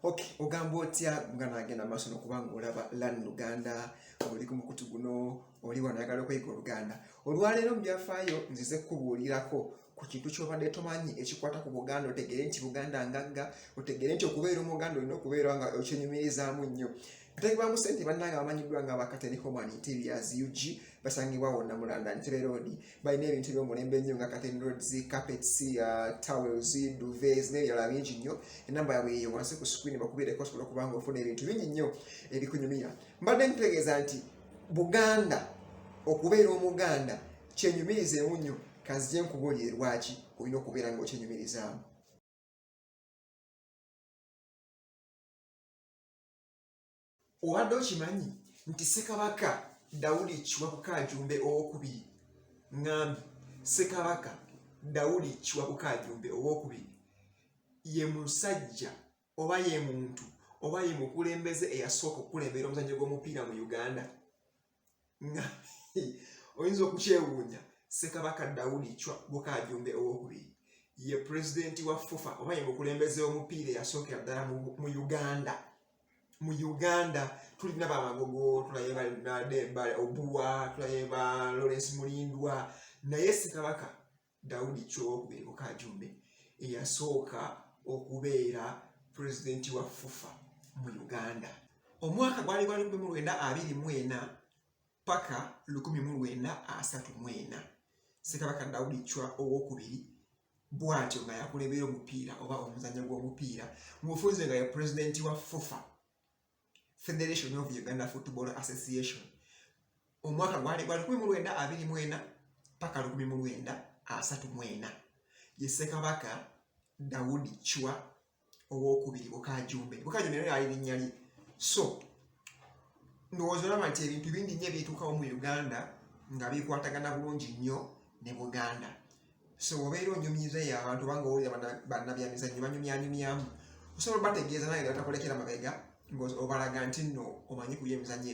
Okay, ogamba otya mugana agenda maaso n'okubanga olaba Learn Luganda, oli ku mukutu guno, oli wano ayagala okweyiga Oluganda. Olwaleero mu byafaayo nzize kubuulirako ku kintu ky'obadde tomanyi ekikwata ku Buganda, otegere nti Buganda ngagga, otegere nti okubeera Omuganda olina okubeera nga okyenyumirizaamu nnyo. Bateekebwamu ssente bannange abamanyiddwa nga Bakateni Home Interiors UG, basangibwa wonna mu London Ntebe Road. Balina ebintu by'omulembe nnyo nga curtain rods, carpets, towels, duvets n'ebirala bingi nnyo. Enamba yaabwe eyo wansi ku screen bakubireko osobola okuba nga ofuna ebintu bingi nnyo ebikunyumira. Mbadde nkutegeeza nti Buganda, okubeera Omuganda kyenyumirizeemu nnyo, kanzije nkubuulire lwaki olina okubeera ng'okyenyumirizaamu. Obadde okimanyi nti Ssekabaka Daudi Kiwanuka Ajumbe owokubiri, ngambye Ssekabaka Daudi Kiwanuka Ajumbe owokubiri ye musajja oba ye muntu oba ye mukulembeze eyasooka okukulembera omuzannyo gw'omupiira mu Uganda? Oyinza okukyewuunya. Ssekabaka Daudi Kiwanuka Ajumbe owokubiri ye pulezidenti wa FUFA oba ye mukulembeze w'omupiira eyasookera ddala mu Uganda. Mu Uganda tulina Bamagogo, tulaye ba Obuwa, tulaye ba Lawrence Mulindwa, naye Ssekabaka Daudi Kiwanuka Ajumbe eyasooka okubeera pulezidenti wa FUFA mu Uganda. Omwaka gwali gwa 1924 paka 1934. Ssekabaka Daudi Kiwanuka owokubiri bw'atyo nga yakulembera omupiira oba omuzannyo gw'omupiira mu bufuzi nga ye pulezidenti wa FUFA, Federation of Uganda Football Association. Omwaka gwali gwa 1924 paka 1934. Ye Ssekabaka Daudi Kiwanuka owokubiri Ajumbe. Ajumbe naye ali linnya lye. So ndowooza olaba nti ebintu bingi nnyo ebituukawo mu Uganda nga bikwatagana bulungi nnyo ne Buganda. So obeera onyumyiza abantu banga owulira bannabyamizannyo banyumyanyumyamu, osobola bategeeza naye nga batakolekera mabega ng'obalaga nti nno omanyi ku byemizannyo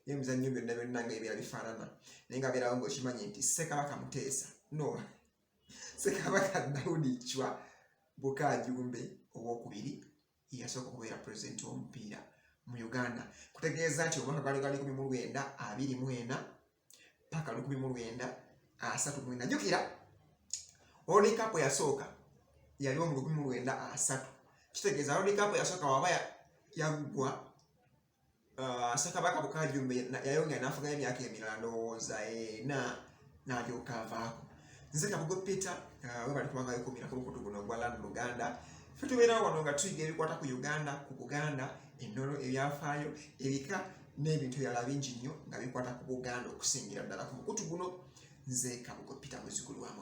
byemizannyo byonna nga ebyera bifaanana, naye nga beerawo ng'okimanyi nti Ssekabaka Muteesa no Ssekabaka Daudi Kiwanuka Ajumbe owokubiri yasooka okubeera pulezidenti w'omupiira mu Uganda. Kutegeeza nti omwaka gwali 1924 paka 1934. Jjukira World Cup yasooka yaliwo mu 1930. Kitegeeza World Cup yasooka waba yaggwa, Ssekabaka Ajumbe yayongera n'afugayo emyaka emirala ndowooza n'alyoka avaako. Nze Kabugo Peter, we bali kubanga yekumira ku mukutu guno gwa Learn Luganda. Ffe tubeerawo wano nga tuyiga ebikwata ku Uganda, ku Buganda, ennono, ebyafaayo, ebika n'ebintu ebirala bingi nnyo nga bikwata ku Buganda okusingira ddala ku mukutu guno. Nze Kabugo Peter muzzukulu wange.